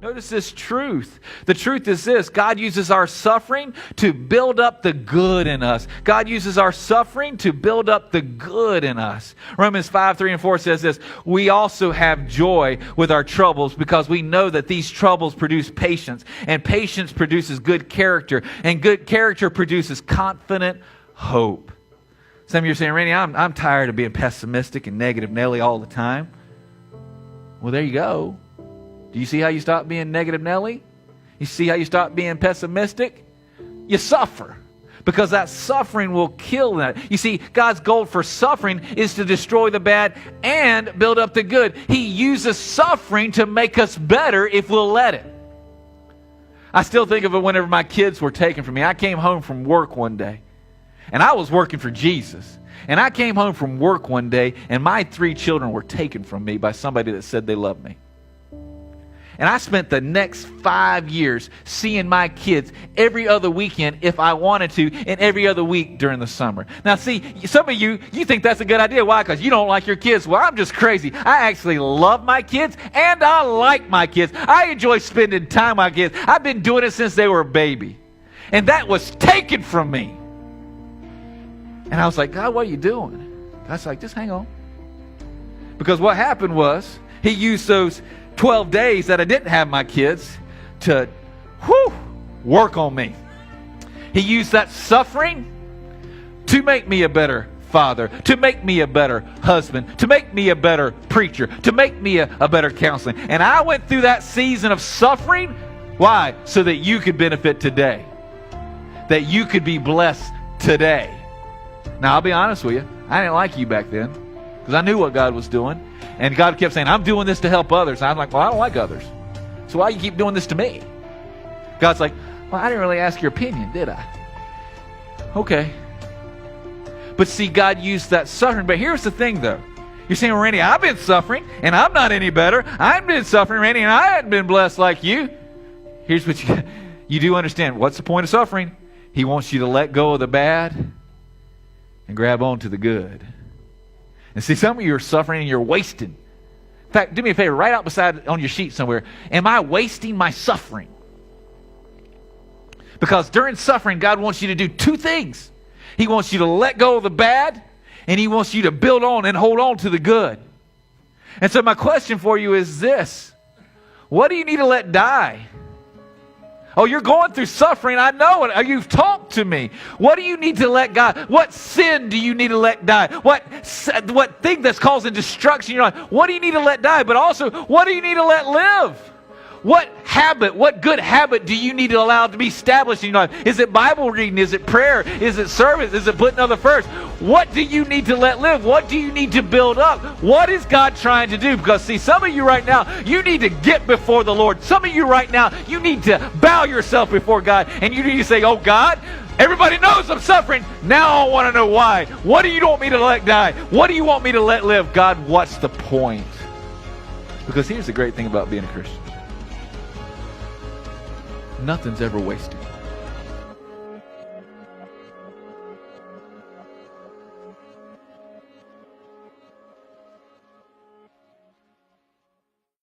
Notice this truth. The truth is this: God uses our suffering to build up the good in us. God uses our suffering to build up the good in us. Romans 5:3-4 says this: we also have joy with our troubles because we know that these troubles produce patience, and patience produces good character, and good character produces confident hope. Some of you are saying, Randy, I'm tired of being pessimistic and negative Nelly all the time. Well, there you go. Do you see how you stop being negative Nelly? You see how you stop being pessimistic? You suffer. Because that suffering will kill that. You see, God's goal for suffering is to destroy the bad and build up the good. He uses suffering to make us better if we'll let it. I still think of it whenever my kids were taken from me. I came home from work one day, and I was working for Jesus. And I came home from work one day, and my 3 children were taken from me by somebody that said they loved me. And I spent the next 5 years seeing my kids every other weekend if I wanted to, and every other week during the summer. Now see, some of you think that's a good idea. Why? Because you don't like your kids. Well, I'm just crazy. I actually love my kids, and I like my kids. I enjoy spending time with my kids. I've been doing it since they were a baby. And that was taken from me. And I was like, God, what are you doing? God's like, just hang on. Because what happened was, He used those 12 days that I didn't have my kids to work on me. He used that suffering to make me a better father, to make me a better husband, to make me a better preacher, to make me a better counselor. And I went through that season of suffering. Why? So that you could benefit today. That you could be blessed today. Now, I'll be honest with you. I didn't like you back then because I knew what God was doing. And God kept saying, I'm doing this to help others. And I'm like, well, I don't like others. So why do you keep doing this to me? God's like, well, I didn't really ask your opinion, did I? Okay. But see, God used that suffering. But here's the thing, though. You're saying, well, Randy, I've been suffering, and I'm not any better. I've been suffering, Randy, and I hadn't been blessed like you. Here's what you do understand. What's the point of suffering? He wants you to let go of the bad and grab on to the good. And see, some of you are suffering and you're wasting. In fact, do me a favor, write out beside on your sheet somewhere, am I wasting my suffering? Because during suffering, God wants you to do 2 things. He wants you to let go of the bad, and He wants you to build on and hold on to the good. And so my question for you is this: what do you need to let die? Oh, you're going through suffering. I know it. You've talked to me. What do you need to let God? What sin do you need to let die? What thing that's causing destruction in your life? What do you need to let die? But also, what do you need to let live? What habit, what good habit do you need to allow to be established in your life? Is it Bible reading? Is it prayer? Is it service? Is it putting other first? What do you need to let live? What do you need to build up? What is God trying to do? Because see, some of you right now, you need to get before the Lord. Some of you right now, you need to bow yourself before God, and you need to say, oh God, everybody knows I'm suffering. Now I want to know why. What do you want me to let die? What do you want me to let live? God, what's the point? Because here's the great thing about being a Christian. Nothing's ever wasted.